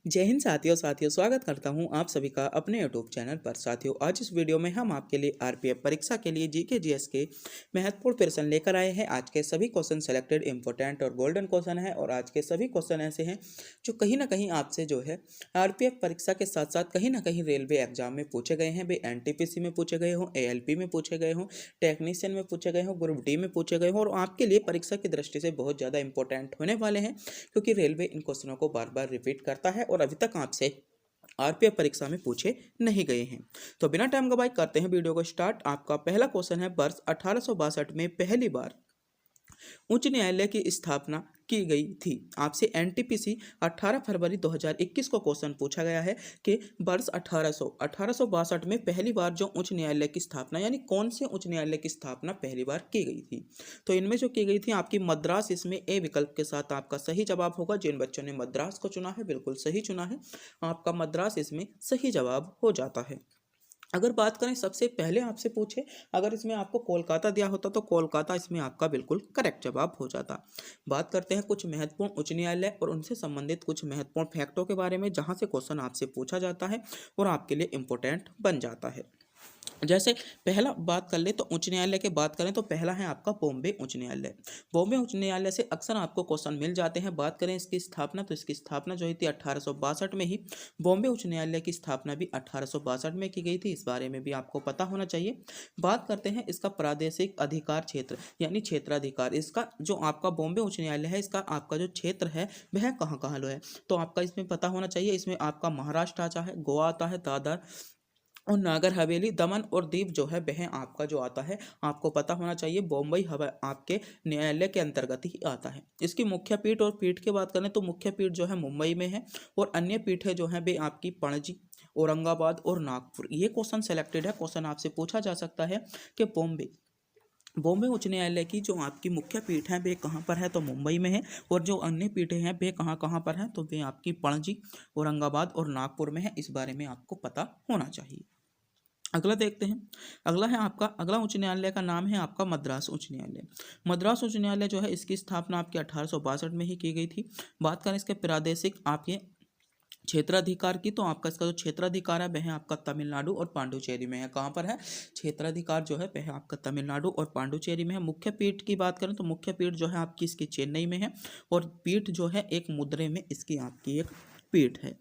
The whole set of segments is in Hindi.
जय हिंद साथियों स्वागत करता हूं आप सभी का अपने यूट्यूब चैनल पर। साथियों, आज इस वीडियो में हम आपके लिए आरपीएफ परीक्षा के लिए जीके जीएस के महत्वपूर्ण प्रश्न लेकर आए हैं। आज के सभी क्वेश्चन सेलेक्टेड इंपॉर्टेंट और गोल्डन क्वेश्चन है और आज के सभी क्वेश्चन ऐसे हैं जो कहीं ना कहीं आपसे जो है आरपीएफ परीक्षा के साथ साथ कहीं ना कहीं रेलवे एग्जाम में पूछे गए हैं। वे एनटीपीसी में पूछे गए हों, एएलपी में पूछे गए हों, टेक्नीशियन में पूछे गए हों, ग्रुप डी में पूछे गए हों और आपके लिए परीक्षा की दृष्टि से बहुत ज़्यादा इंपॉर्टेंट होने वाले हैं, क्योंकि रेलवे इन क्वेश्चनों को बार बार रिपीट करता है और अभी तक आपसे आरपीएफ परीक्षा में पूछे नहीं गए हैं। तो बिना टाइम गवाए करते हैं वीडियो को स्टार्ट। आपका पहला क्वेश्चन है, वर्ष 1862 में पहली बार उच्च न्यायालय की स्थापना की गई थी। आपसे एनटीपीसी 18 फरवरी 2021 को क्वेश्चन पूछा गया है कि वर्ष 1862 में पहली बार जो उच्च न्यायालय की स्थापना, यानी कौन से उच्च न्यायालय की स्थापना पहली बार की गई थी। तो इनमें जो की गई थी आपकी मद्रास, इसमें ए विकल्प के साथ आपका सही जवाब होगा। जिन बच्चों ने मद्रास को चुना है बिल्कुल सही चुना है, आपका मद्रास इसमें सही जवाब हो जाता है। अगर बात करें सबसे पहले आपसे पूछे, अगर इसमें आपको कोलकाता दिया होता तो कोलकाता इसमें आपका बिल्कुल करेक्ट जवाब हो जाता। बात करते हैं कुछ महत्वपूर्ण उच्च न्यायालय और उनसे संबंधित कुछ महत्वपूर्ण फैक्टों के बारे में, जहां से क्वेश्चन आपसे पूछा जाता है और आपके लिए इंपॉर्टेंट बन जाता है। जैसे पहला बात कर ले तो उच्च न्यायालय की बात करें तो पहला है आपका बॉम्बे उच्च न्यायालय। बॉम्बे उच्च न्यायालय से अक्सर आपको क्वेश्चन मिल जाते हैं। बात करें इसकी स्थापना, तो इसकी स्थापना जो हुई थी 1862 में ही। बॉम्बे उच्च न्यायालय की स्थापना भी 1862 में की गई थी, इस बारे में भी आपको पता होना चाहिए। बात करते हैं इसका प्रादेशिक अधिकार क्षेत्र यानी क्षेत्राधिकार। इसका जो आपका बॉम्बे उच्च न्यायालय है, इसका आपका जो क्षेत्र है वह कहाँ कहाँ लो है, तो आपका इसमें पता होना चाहिए। इसमें आपका महाराष्ट्र आता है, गोवा आता है, दादर और नागर हवेली, दमन और दीव जो है वह आपका जो आता है, आपको पता होना चाहिए बॉम्बई हवा आपके न्यायालय के अंतर्गत ही आता है। इसकी मुख्य पीठ और पीठ की बात करें तो मुख्य पीठ जो है मुंबई में है और अन्य पीठें जो हैं वे आपकी पणजी, औरंगाबाद और नागपुर। ये क्वेश्चन सेलेक्टेड है। क्वेश्चन आपसे पूछा जा सकता है कि बॉम्बे उच्च न्यायालय की जो आपकी मुख्य पीठ है वे कहाँ पर है, तो मुंबई में है। और जो अन्य पीठें हैं वे कहाँ कहाँ पर हैं, तो वे आपकी पणजी, औरंगाबाद और नागपुर में है। इस बारे में आपको पता होना चाहिए। अगला देखते हैं। अगला है आपका, अगला उच्च न्यायालय का नाम है आपका मद्रास उच्च न्यायालय। मद्रास उच्च न्यायालय जो है इसकी स्थापना आपकी 1862 में ही की गई थी। बात करें इसके प्रादेशिक आपके क्षेत्राधिकार की, तो आपका इसका जो क्षेत्राधिकार है वह आपका तमिलनाडु और पांडुचेरी में है। कहाँ पर है, क्षेत्राधिकार जो है वह आपका तमिलनाडु और पांडुचेरी में है। मुख्य पीठ की बात करें तो मुख्य पीठ जो है आपकी इसकी चेन्नई में है और पीठ जो है एक मुद्रे में इसकी आपकी एक पीठ है।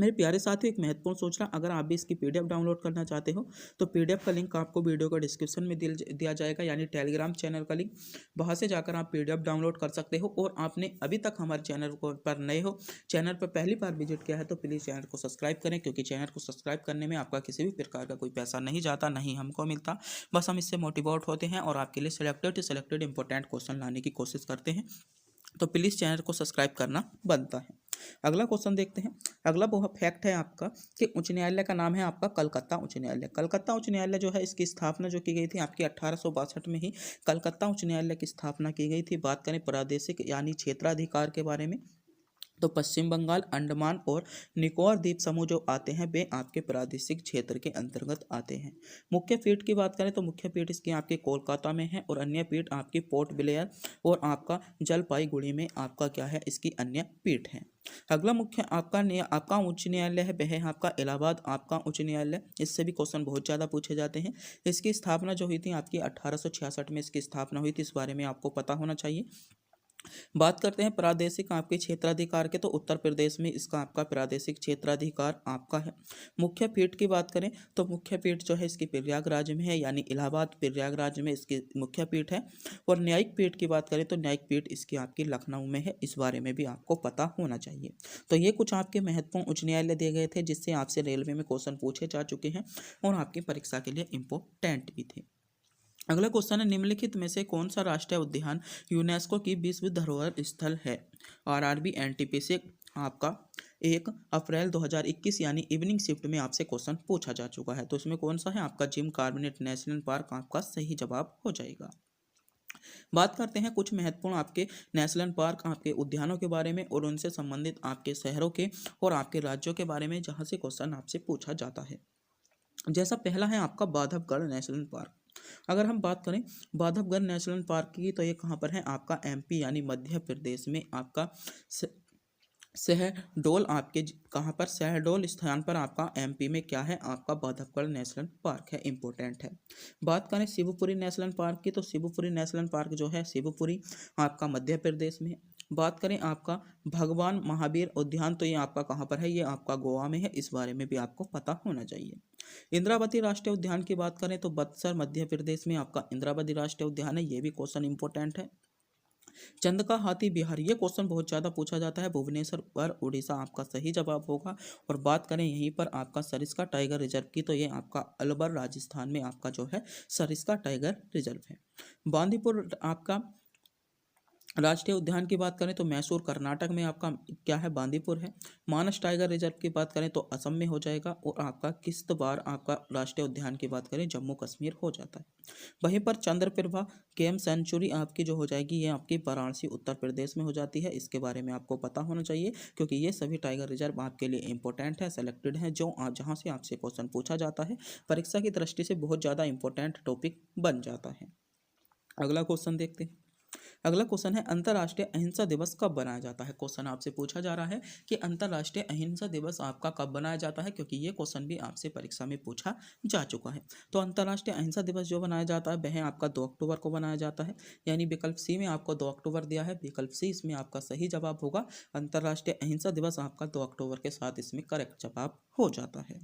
मेरे प्यारे साथियों, एक महत्वपूर्ण सूचना, अगर आप भी इसकी पीडीएफ डाउनलोड करना चाहते हो तो पीडीएफ का लिंक आपको वीडियो का डिस्क्रिप्शन में दिया जाएगा, यानी टेलीग्राम चैनल का लिंक। वहां से जाकर आप पीडीएफ डाउनलोड कर सकते हो। और आपने अभी तक हमारे चैनल को पर नए हो, चैनल पर पहली बार विजिट किया है, तो प्लीज़ चैनल को सब्सक्राइब करें, क्योंकि चैनल को सब्सक्राइब करने में आपका किसी भी प्रकार का कोई पैसा नहीं जाता, नहीं हमको मिलता। बस हम इससे मोटिवेट होते हैं और आपके लिए सेलेक्टेड इंपॉर्टेंट क्वेश्चन लाने की कोशिश करते हैं। तो प्लीज़ चैनल को सब्सक्राइब करना बनता है। अगला क्वेश्चन देखते हैं। अगला वो फैक्ट है आपका कि उच्च न्यायालय का नाम है आपका कलकत्ता उच्च न्यायालय। कलकत्ता उच्च न्यायालय जो है इसकी स्थापना जो की गई थी आपकी 1862 में ही कलकत्ता उच्च न्यायालय की स्थापना की गई थी। बात करें प्रादेशिक यानी क्षेत्राधिकार के बारे में, तो पश्चिम बंगाल, अंडमान और निकोबार द्वीप समूह जो आते हैं वे आपके प्रादेशिक क्षेत्र के अंतर्गत आते हैं। मुख्य पीठ की बात करें तो मुख्य पीठ इसकी आपके कोलकाता में है और अन्य पीठ आपकी पोर्ट ब्लेयर और आपका जलपाईगुड़ी में आपका क्या है, इसकी अन्य पीठ है। अगला मुख्य आपका उच्च न्यायालय है वह है आपका इलाहाबाद आपका उच्च न्यायालय। इससे भी क्वेश्चन बहुत ज़्यादा पूछे जाते हैं। इसकी स्थापना जो हुई थी आपकी 1866 में इसकी स्थापना हुई थी, इस बारे में आपको पता होना चाहिए। बात करते हैं प्रादेशिक आपके क्षेत्राधिकार के, तो उत्तर प्रदेश में इसका आपका प्रादेशिक क्षेत्राधिकार आपका है। मुख्य पीठ की बात करें तो मुख्य पीठ जो है इसकी प्रयागराज में है, यानी इलाहाबाद प्रयागराज में इसकी मुख्य पीठ है। और न्यायिक पीठ की बात करें तो न्यायिक पीठ इसकी आपकी लखनऊ में है, इस बारे में भी आपको पता होना चाहिए। तो ये कुछ आपके महत्वपूर्ण उच्च न्यायालय दिए गए थे जिससे आपसे रेलवे में क्वेश्चन पूछे जा चुके हैं और आपकी परीक्षा के लिए इंपॉर्टेंट भी थे। अगला क्वेश्चन है, निम्नलिखित में से कौन सा राष्ट्रीय उद्यान यूनेस्को की विश्व धरोहर स्थल है। आरआरबी एनटीपीसी आपका 1 अप्रैल 2021 यानी इवनिंग शिफ्ट में आपसे क्वेश्चन पूछा जा चुका है। तो इसमें कौन सा है, आपका जिम कॉर्बेट नेशनल पार्क आपका सही जवाब हो जाएगा। बात करते हैं कुछ महत्वपूर्ण आपके नेशनल पार्क आपके उद्यानों के बारे में और उनसे संबंधित आपके शहरों के और आपके राज्यों के बारे में, जहाँ से क्वेश्चन आपसे पूछा जाता है। जैसा पहला है आपका बांधवगढ़ नेशनल पार्क। अगर हम बात करें बांधवगढ़ नेशनल पार्क की, तो ये कहाँ पर है, आपका एमपी यानी मध्य प्रदेश में आपका शहडोल आपके कहाँ पर, शहडोल स्थान पर आपका एमपी में क्या है, आपका बांधवगढ़ नेशनल पार्क है, इंपॉर्टेंट है। बात करें शिवपुरी नेशनल पार्क की, तो शिवपुरी नेशनल पार्क जो है शिवपुरी आपका मध्य प्रदेश में है। बात करें आपका भगवान महावीर उद्यान, तो ये आपका कहाँ पर है, ये आपका गोवा में है, इस बारे में भी आपको पता होना चाहिए। इंद्रावती राष्ट्रीय उद्यान की बात करें तो बक्सर मध्य प्रदेश में आपका इंद्रावती राष्ट्रीय उद्यान है, ये भी क्वेश्चन इंपॉर्टेंट है। चंदका हाथी विहार, ये क्वेश्चन बहुत ज़्यादा पूछा जाता है, भुवनेश्वर पर उड़ीसा आपका सही जवाब होगा। और बात करें यहीं पर आपका सरिस्का टाइगर रिजर्व की, तो ये आपका अलवर राजस्थान में आपका जो है सरिस्का टाइगर रिजर्व है। बांदीपुर आपका राष्ट्रीय उद्यान की बात करें तो मैसूर कर्नाटक में आपका क्या है, बांदीपुर है। मानस टाइगर रिजर्व की बात करें तो असम में हो जाएगा। और आपका किश्तवाड़ आपका राष्ट्रीय उद्यान की बात करें जम्मू कश्मीर हो जाता है। वहीं पर चंद्रप्रभा गेम सेंचुरी आपकी जो हो जाएगी, ये आपकी वाराणसी उत्तर प्रदेश में हो जाती है, इसके बारे में आपको पता होना चाहिए, क्योंकि ये सभी टाइगर रिजर्व आपके लिए इंपॉर्टेंट है, सेलेक्टेड है, जो जहाँ से आपसे क्वेश्चन पूछा जाता है, परीक्षा की दृष्टि से बहुत ज़्यादा इंपॉर्टेंट टॉपिक बन जाता है। अगला क्वेश्चन देखते हैं। अगला क्वेश्चन है अंतर्राष्ट्रीय अहिंसा दिवस कब बनाया जाता है। क्वेश्चन आपसे पूछा जा रहा है कि अंतर्राष्ट्रीय अहिंसा दिवस आपका कब बनाया जाता है, क्योंकि ये क्वेश्चन भी आपसे परीक्षा में पूछा जा चुका है। तो अंतर्राष्ट्रीय अहिंसा दिवस जो बनाया जाता है वह आपका 2 अक्टूबर को बनाया जाता है, यानी विकल्प सी में आपको 2 अक्टूबर दिया है, विकल्प सी इसमें आपका सही जवाब होगा। अंतर्राष्ट्रीय अहिंसा दिवस आपका 2 अक्टूबर के साथ इसमें करेक्ट जवाब हो जाता है।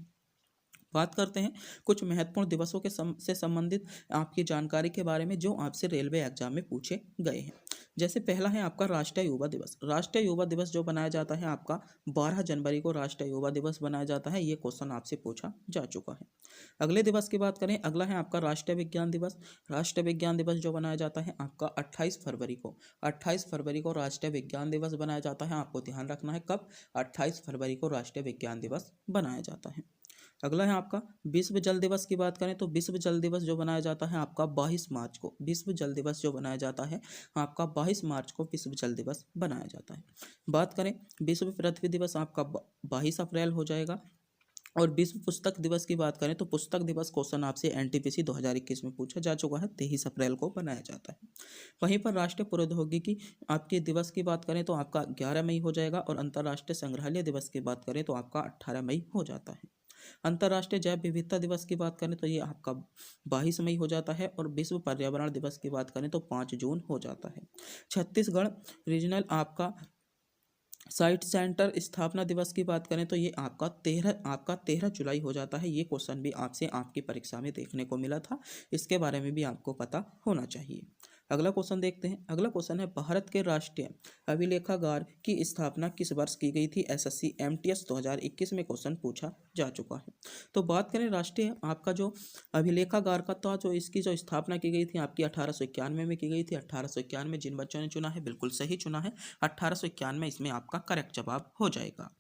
बात करते हैं कुछ महत्वपूर्ण दिवसों के से संबंधित आपकी जानकारी के बारे में, जो आपसे रेलवे एग्जाम में पूछे गए हैं। जैसे पहला है आपका राष्ट्रीय युवा दिवस। राष्ट्रीय युवा दिवस जो बनाया जाता है आपका 12 जनवरी को राष्ट्रीय युवा दिवस बनाया जाता है, ये क्वेश्चन आपसे पूछा जा चुका है। अगले दिवस की बात करें, अगला है आपका राष्ट्रीय विज्ञान दिवस। राष्ट्रीय विज्ञान दिवस जो बनाया जाता है आपका 28 फरवरी को, 28 फरवरी को राष्ट्रीय विज्ञान दिवस बनाया जाता है। आपको ध्यान रखना है कब, 28 फरवरी को राष्ट्रीय विज्ञान दिवस बनाया जाता है। अगला है आपका विश्व जल दिवस की बात करें तो विश्व जल दिवस जो बनाया जाता है आपका 22 मार्च को, विश्व जल दिवस जो बनाया जाता है आपका 22 मार्च को विश्व जल दिवस बनाया जाता है। बात करें विश्व पृथ्वी दिवस आपका 22 अप्रैल हो जाएगा। और विश्व पुस्तक दिवस की बात करें तो पुस्तक दिवस क्वेश्चन आपसे एनटीपीसी 2021 में पूछा जा चुका है, 23 अप्रैल को बनाया जाता है। वहीं पर राष्ट्रीय प्रौद्योगिकी आपके दिवस की बात करें तो आपका 11 मई हो जाएगा। और अंतर्राष्ट्रीय संग्रहालय दिवस की बात करें तो आपका 18 मई हो जाता है। अंतर्राष्ट्रीय जैव विविधता दिवस की बात करें तो ये आपका 22 मई हो जाता है। और विश्व पर्यावरण दिवस की बात करें तो 5 जून हो जाता है। छत्तीसगढ़ रीजनल आपका साइट सेंटर स्थापना दिवस की बात करें तो ये आपका 13 जुलाई हो जाता है। ये क्वेश्चन भी आपसे आपकी परीक्षा में देखने को मिला था, इसके बारे में भी आपको पता होना चाहिए। अगला क्वेश्चन देखते हैं। अगला क्वेश्चन है भारत के राष्ट्रीय अभिलेखागार की स्थापना किस वर्ष की गई थी। एसएससी एमटीएस 2021 में क्वेश्चन पूछा जा चुका है। तो बात करें राष्ट्रीय आपका जो अभिलेखागार का था, जो इसकी जो स्थापना की गई थी आपकी 1891 में की गई थी। 1891 जिन बच्चों ने चुना है बिल्कुल सही चुना है, 1891 इसमें आपका करेक्ट जवाब हो जाएगा।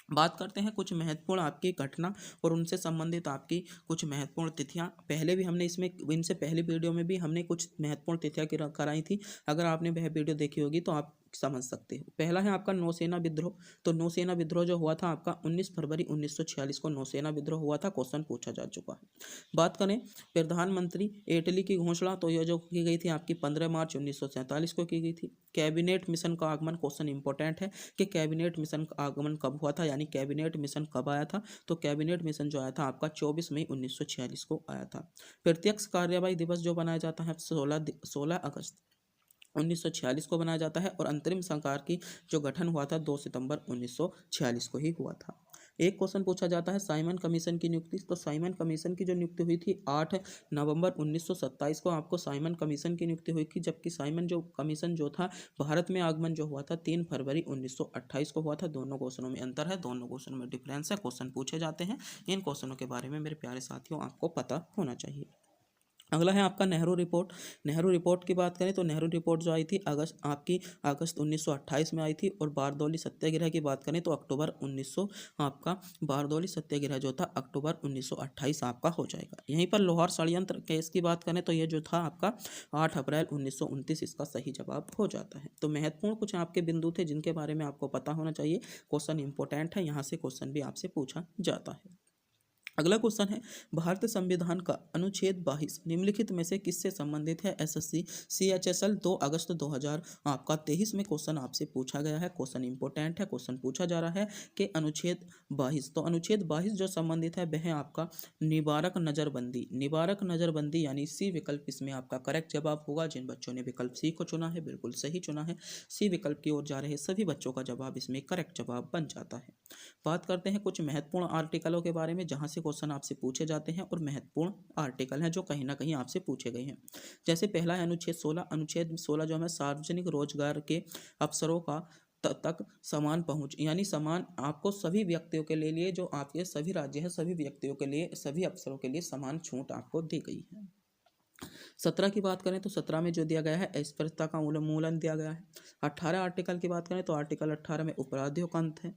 बात करते हैं कुछ महत्वपूर्ण आपकी घटना और उनसे संबंधित आपकी कुछ महत्वपूर्ण तिथियां। पहले भी हमने इसमें इनसे पहली वीडियो में भी हमने कुछ महत्वपूर्ण तिथियां कराई थी, अगर आपने वह वीडियो देखी होगी तो आप समझ सकते हो। पहला है आपका नौसेना विद्रोह। तो नौसेना विद्रोह जो हुआ था आपका 19 फरवरी 1946 को नौसेना विद्रोह हुआ था, क्वेश्चन पूछा जा चुका है। बात करें प्रधानमंत्री इटली की घोषणा, तो यह जो की गई थी आपकी 15 मार्च 1947 को की गई थी। कैबिनेट मिशन का आगमन, क्वेश्चन इंपॉर्टेंट है कि कैबिनेट मिशन का आगमन कब हुआ था, यानी कैबिनेट मिशन कब आया था। तो कैबिनेट मिशन जो आया था आपका 24 मई 1946 को आया था। प्रत्यक्ष कार्यवाही दिवस जो बनाया जाता है 16 अगस्त 1946 को बनाया जाता है। और अंतरिम सरकार की जो गठन हुआ था 2 सितंबर 1946 को ही हुआ था। एक क्वेश्चन पूछा जाता है साइमन कमीशन की नियुक्ति। तो साइमन कमीशन की जो नियुक्ति हुई थी 8 नवंबर 1927 को आपको साइमन कमीशन की नियुक्ति हुई थी, जबकि साइमन जो कमीशन जो था भारत में आगमन जो हुआ था 3 फरवरी 1928 को हुआ था। दोनों क्वेश्चनों में अंतर है, दोनों क्वेश्चन में डिफरेंस है, क्वेश्चन पूछे जाते हैं। इन क्वेश्चनों के बारे में मेरे प्यारे साथियों आपको पता होना चाहिए। अगला है आपका नेहरू रिपोर्ट। नेहरू रिपोर्ट की बात करें तो नेहरू रिपोर्ट जो आई थी अगस्त 1928 में आई थी। और बारदौली सत्याग्रह की बात करें तो अक्टूबर 1900 आपका बारदौली सत्याग्रह जो था अक्टूबर 1928 आपका हो जाएगा। यहीं पर लाहौर षड्यंत्र केस की बात करें तो ये जो था आपका 8 अप्रैल 1929 इसका सही जवाब हो जाता है। तो महत्वपूर्ण कुछ आपके बिंदु थे जिनके बारे में आपको पता होना चाहिए, क्वेश्चन इंपॉर्टेंट है, यहाँ से क्वेश्चन भी आपसे पूछा जाता है। अगला क्वेश्चन है, भारतीय संविधान का अनुच्छेद 22 निम्नलिखित में से किससे संबंधित है? एसएससी सीएचएसएल 2 अगस्त 2000 आपका 23 में क्वेश्चन आपसे पूछा गया है। क्वेश्चन इंपॉर्टेंट है, क्वेश्चन पूछा जा रहा है कि अनुच्छेद 22, तो अनुच्छेद 22 जो संबंधित है वह है आपका निवारक नजरबंदी। निवारक नजरबंदी यानी सी विकल्प इसमें आपका करेक्ट जवाब होगा। जिन बच्चों ने विकल्प सी को चुना है बिल्कुल सही चुना है, सी विकल्प की ओर जा रहे सभी बच्चों का जवाब इसमें करेक्ट जवाब बन जाता है। बात करते हैं कुछ महत्वपूर्ण आर्टिकलों के बारे में जहां से क्वेश्चन आपसे पूछे जाते हैं और महत्वपूर्ण आर्टिकल हैं जो कहीं ना कहीं आपसे पूछे गए हैं। जैसे पहला है अनुच्छेद 16। अनुच्छेद 16 जो है सार्वजनिक रोजगार के अवसरों का तक समान पहुंच, यानी समान आपको सभी व्यक्तियों के लिए जो आपके सभी राज्य हैं सभी व्यक्तियों के लिए सभी अवसरों के लिए समान छूट आपको दी गई है। 17 की बात करें तो 17 में जो दिया गया है अस्पृश्यता का उन्मूलन दिया गया है। 18 आर्टिकल की बात करें तो आर्टिकल 18 में अपराधियों का अंत है।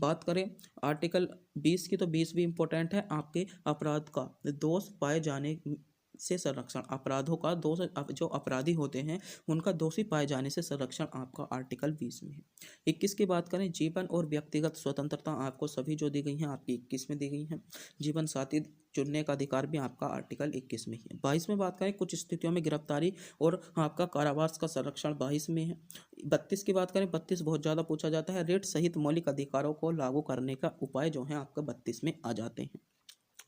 बात करें आर्टिकल 20 की तो 20 भी इम्पोर्टेंट है, आपके अपराध का दोष पाए जाने से संरक्षण, अपराधों का दोष जो अपराधी होते हैं उनका दोषी पाए जाने से संरक्षण आपका आर्टिकल 20 में है। 21 की बात करें जीवन और व्यक्तिगत स्वतंत्रता आपको सभी जो दी गई हैं आपकी 21 में दी गई हैं। जीवन साथी चुनने का अधिकार भी आपका आर्टिकल 21 में ही है। 22 में बात करें कुछ स्थितियों में गिरफ्तारी और आपका कारावास का संरक्षण 22 में है। 32 की बात करें 32 बहुत ज़्यादा पूछा जाता है, रेट सहित मौलिक अधिकारों को लागू करने का उपाय जो है आपका 32 में आ जाते हैं।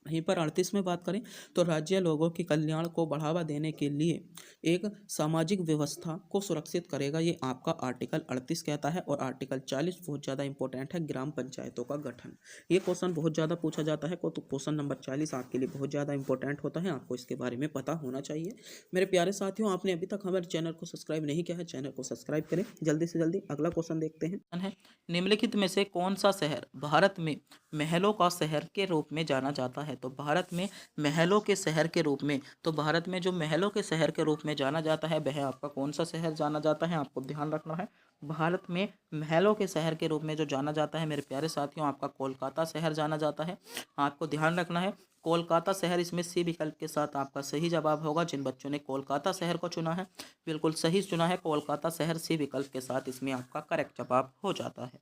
वहीं पर 38 में बात करें तो राज्य लोगों के कल्याण को बढ़ावा देने के लिए एक सामाजिक व्यवस्था को सुरक्षित करेगा, ये आपका आर्टिकल 38 कहता है। और आर्टिकल 40 बहुत ज़्यादा इंपॉर्टेंट है, ग्राम पंचायतों का गठन। ये क्वेश्चन बहुत ज़्यादा पूछा जाता है तो क्वेश्चन नंबर 40 आपके लिए बहुत ज़्यादा इंपॉर्टेंट होता है, आपको इसके बारे में पता होना चाहिए। मेरे प्यारे साथियों, आपने अभी तक हमारे चैनल को सब्सक्राइब नहीं किया है, चैनल को सब्सक्राइब करें जल्दी से जल्दी। अगला क्वेश्चन देखते हैं, निम्नलिखित में से कौन सा शहर भारत में महलों का शहर के रूप में जाना जाता है? तो भारत में महलों के शहर के रूप में, तो भारत में जो महलों के शहर के रूप में जाना जाता है वह आपका कौन सा शहर जाना जाता है? आपको ध्यान रखना है, भारत में महलों के शहर के रूप में जो जाना जाता है मेरे प्यारे साथियों आपका कोलकाता शहर जाना जाता है। आपको ध्यान रखना है कोलकाता शहर, इसमें सी विकल्प के साथ आपका सही जवाब होगा। जिन बच्चों ने कोलकाता शहर को चुना है बिल्कुल सही चुना है, कोलकाता शहर सी विकल्प के साथ इसमें आपका करेक्ट जवाब हो जाता है।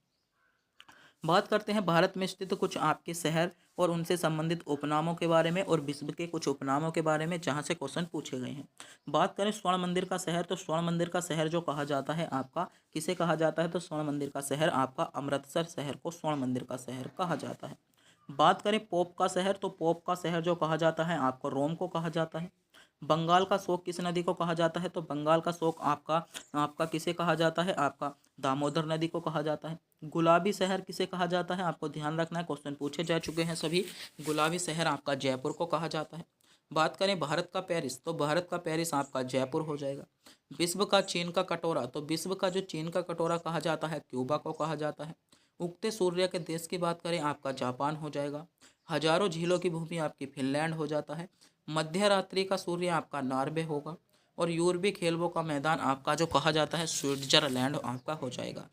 बात करते हैं भारत में स्थित कुछ आपके शहर और उनसे संबंधित उपनामों के बारे में और विश्व के कुछ उपनामों के बारे में जहां से क्वेश्चन पूछे गए हैं। बात करें स्वर्ण मंदिर का शहर, तो स्वर्ण मंदिर का शहर जो कहा जाता है आपका किसे कहा जाता है? तो स्वर्ण मंदिर का शहर आपका अमृतसर शहर को स्वर्ण मंदिर का शहर कहा जाता है। बात करें पोप का शहर, तो पोप का शहर जो कहा जाता है आपको रोम को कहा जाता है। बंगाल का शोक किस नदी को कहा जाता है? तो बंगाल का शोक आपका आपका किसे कहा जाता है? आपका दामोदर नदी को कहा जाता है। गुलाबी शहर किसे कहा जाता है? आपको ध्यान रखना है, क्वेश्चन पूछे जा चुके हैं सभी। गुलाबी शहर आपका जयपुर को कहा जाता है। बात करें भारत का पेरिस, तो भारत का पेरिस आपका जयपुर हो जाएगा। विश्व का चीन का कटोरा, तो विश्व का जो चीन का कटोरा कहा जाता है क्यूबा को कहा जाता है। उगते सूर्य के देश की बात करें आपका जापान हो जाएगा। हजारों झीलों की भूमि आपकी फिनलैंड हो जाता है। मध्य रात्रि का सूर्य आपका नॉर्वे होगा। और यूरोपीय खेलों का मैदान आपका जो कहा जाता है स्विट्जरलैंड आपका हो जाएगा।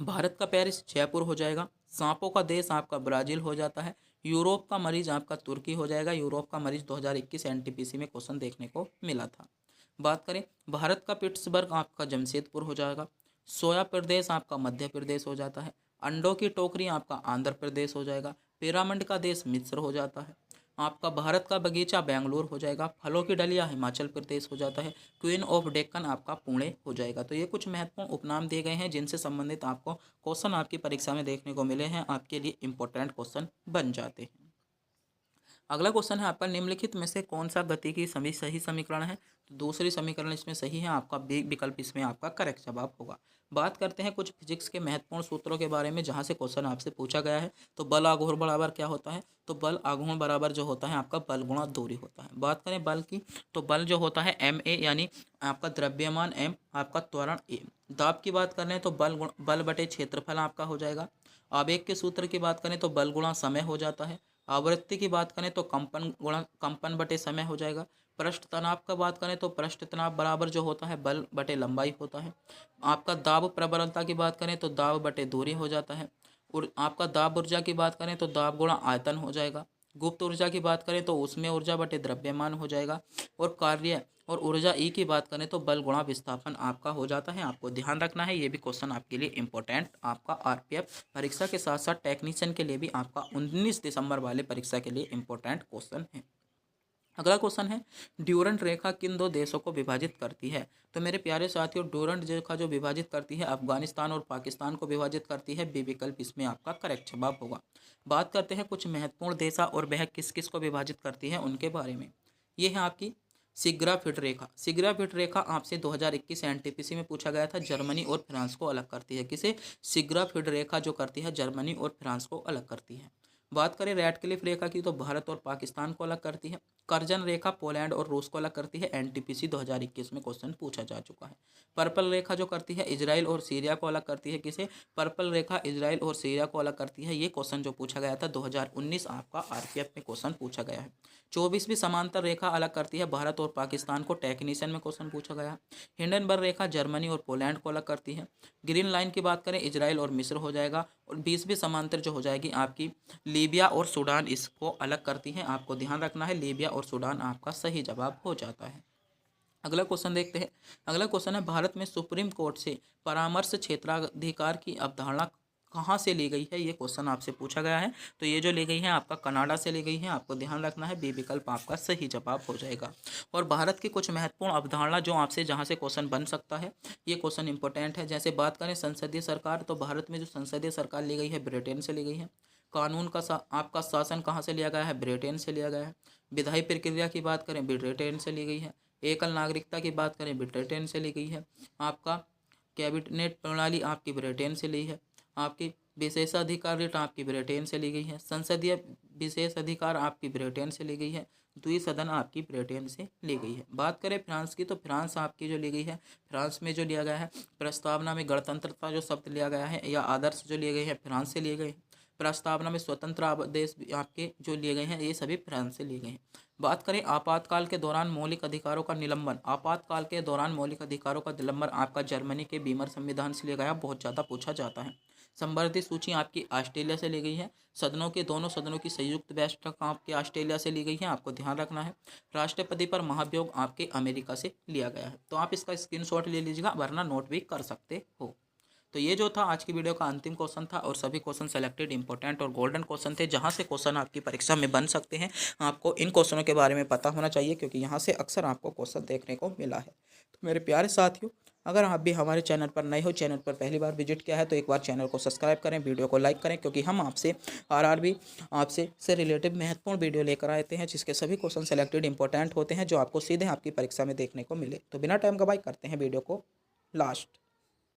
भारत का पेरिस जयपुर हो जाएगा। सांपों का देश आपका ब्राजील हो जाता है। यूरोप का मरीज आपका तुर्की हो जाएगा। यूरोप का मरीज 2021 एनटीपीसी में क्वेश्चन देखने को मिला था। बात करें भारत का पिट्सबर्ग आपका जमशेदपुर हो जाएगा। सोया प्रदेश आपका मध्य प्रदेश हो जाता है। अंडों की टोकरी आपका आंध्र प्रदेश हो जाएगा। पिरामिड का देश मिस्र हो जाता है। आपका भारत का बगीचा बेंगलोर हो जाएगा। फलों की डलिया हिमाचल प्रदेश हो जाता है। क्वीन ऑफ डेक्कन आपका पुणे हो जाएगा। तो ये कुछ महत्वपूर्ण उपनाम दिए गए हैं जिनसे संबंधित आपको क्वेश्चन आपकी परीक्षा में देखने को मिले हैं, आपके लिए इंपॉर्टेंट क्वेश्चन बन जाते हैं। अगला क्वेश्चन है आपका निम्नलिखित में से कौन सा गति की सही समीकरण है? तो दूसरी समीकरण इसमें सही है, आपका बी विकल्प इसमें आपका करेक्ट जवाब होगा। बात करते हैं कुछ फिजिक्स के महत्वपूर्ण सूत्रों के बारे में जहां से क्वेश्चन आपसे पूछा गया है। तो बल आघूर्ण बराबर क्या होता है? तो बल आघूर्ण बराबर जो होता है आपका बल गुणा दूरी होता है। बात करें बल की, तो बल जो होता है एम ए यानी आपका द्रव्यमान एम, आपका त्वरण ए। दाब की बात करें तो बल बटे क्षेत्रफल आपका हो जाएगा। आवेग के सूत्र की बात करें तो बल गुणा समय हो जाता है। आवृत्ति की बात करें तो कंपन बटे समय हो जाएगा। पृष्ठ तनाव का बात करें तो पृष्ठ तनाव बराबर जो होता है बल बटे लंबाई होता है। आपका दाब प्रबलता की बात करें तो दाब बटे दूरी हो जाता है। और आपका दाब ऊर्जा की बात करें तो दाब गुणा आयतन हो जाएगा। गुप्त ऊर्जा की बात करें तो उसमें ऊर्जा बटे द्रव्यमान हो जाएगा। और कार्य और ऊर्जा ई की बात करें तो बल गुणा विस्थापन आपका हो जाता है। आपको ध्यान रखना है, ये भी क्वेश्चन आपके लिए इंपॉर्टेंट आपका आरपीएफ परीक्षा के साथ साथ टेक्नीशियन के लिए भी आपका 19 दिसंबर वाले परीक्षा के लिए इंपॉर्टेंट क्वेश्चन है। अगला क्वेश्चन है, ड्यूरंट रेखा किन दो देशों को विभाजित करती है? तो मेरे प्यारे साथियों, ड्यूरंट रेखा जो विभाजित करती है अफगानिस्तान और पाकिस्तान को विभाजित करती है। बी विकल्प इसमें आपका करेक्ट जवाब होगा। बात करते हैं कुछ महत्वपूर्ण देशा और वह किस किस को विभाजित करती है उनके बारे में। ये है आपकी सिग्राफिट रेखा। सिग्राफिट रेखा आपसे 2021 एनटीपीसी में पूछा गया था। जर्मनी और फ्रांस को अलग करती है। किसे? सिग्राफिट रेखा जो करती है जर्मनी और फ्रांस को अलग करती है। बात करें रैटक्लिफ रेखा की तो भारत और पाकिस्तान को अलग करती है। कर्जन रेखा पोलैंड और रूस को अलग करती है। एनटीपीसी 2021 में क्वेश्चन पूछा जा चुका है। पर्पल रेखा जो करती है इजराइल और सीरिया को अलग करती है। किसे? पर्पल रेखा इजराइल और सीरिया को अलग करती है। ये क्वेश्चन जो पूछा गया था 2019 आपका आरपीएफ में क्वेश्चन पूछा गया है। 24वीं समांतर रेखा अलग करती है भारत और पाकिस्तान को। टेक्नीशियन में क्वेश्चन पूछा गया। हिंडनबर्ग रेखा जर्मनी और पोलैंड को अलग करती है। ग्रीन लाइन की बात करें इजराइल और मिस्र हो जाएगा। और 20वीं समांतर जो हो जाएगी आपकी लीबिया और सूडान, इसको अलग करती हैं। आपको ध्यान रखना है, लीबिया और सूडान आपका सही जवाब हो जाता है। अगला क्वेश्चन देखते हैं। अगला क्वेश्चन है, भारत में सुप्रीम कोर्ट से परामर्श क्षेत्राधिकार की अवधारणा कहाँ से ली गई है? ये क्वेश्चन आपसे पूछा गया है। तो ये जो ली गई है आपका कनाडा से ली गई है। आपको ध्यान रखना है, बी विकल्प आपका सही जवाब हो जाएगा। और भारत की कुछ महत्वपूर्ण अवधारणा जो आपसे जहाँ से क्वेश्चन बन सकता है, ये क्वेश्चन इंपॉर्टेंट है। जैसे बात करें संसदीय सरकार, तो भारत में जो संसदीय सरकार ली गई है ब्रिटेन से ली गई है। कानून का आपका शासन कहाँ से लिया गया है? ब्रिटेन से लिया गया है। विधायी प्रक्रिया की बात करें ब्रिटेन से ली गई है। एकल नागरिकता की बात करें ब्रिटेन से ली गई है। आपका कैबिनेट प्रणाली आपकी ब्रिटेन से ली है। आपकी विशेषाधिकार रेट आपकी ब्रिटेन से ली गई है। संसदीय विशेष अधिकार आपकी ब्रिटेन से ली गई है। द्विसदन आपकी ब्रिटेन से ली गई है। बात करें फ्रांस की, तो फ्रांस आपकी जो ली गई है, फ्रांस में जो लिया गया है प्रस्तावना में गणतंत्रता जो शब्द लिया गया है या आदर्श जो लिए गए हैं फ्रांस से लिए गए हैं। प्रस्तावना में स्वतंत्र आदेश आपके जो लिए गए हैं ये सभी फ्रांस से लिए गए हैं। बात करें आपातकाल के दौरान मौलिक अधिकारों का निलंबन, आपातकाल के दौरान मौलिक अधिकारों का निलंबन आपका जर्मनी के बीमर संविधान से लिया गया, बहुत ज़्यादा पूछा जाता है। संवर्धित सूची आपकी ऑस्ट्रेलिया से ली गई है। सदनों के दोनों सदनों की संयुक्त बैठक आपके ऑस्ट्रेलिया से ली गई है। आपको ध्यान रखना है। राष्ट्रपति पर महाभियोग आपके अमेरिका से लिया गया है। तो आप इसका स्क्रीनशॉट ले लीजिएगा, वरना नोट भी कर सकते हो। तो ये जो था आज की वीडियो का अंतिम क्वेश्चन था और सभी क्वेश्चन सेलेक्टेड इंपॉर्टेंट और गोल्डन क्वेश्चन थे, जहां से क्वेश्चन आपकी परीक्षा में बन सकते हैं। आपको इन क्वेश्चनों के बारे में पता होना चाहिए, क्योंकि यहाँ से अक्सर आपको क्वेश्चन देखने को मिला है। तो मेरे प्यारे साथियों, अगर आप भी हमारे चैनल पर नए हो, चैनल पर पहली बार विजिट किया है, तो एक बार चैनल को सब्सक्राइब करें, वीडियो को लाइक करें, क्योंकि हम आपसे आरआरबी आपसे से रिलेटेड महत्वपूर्ण वीडियो लेकर आते हैं, जिसके सभी क्वेश्चन सेलेक्टेड इंपॉर्टेंट होते हैं, जो आपको सीधे आपकी परीक्षा में देखने को मिले। तो बिना टाइम गवाए करते हैं वीडियो को लास्ट।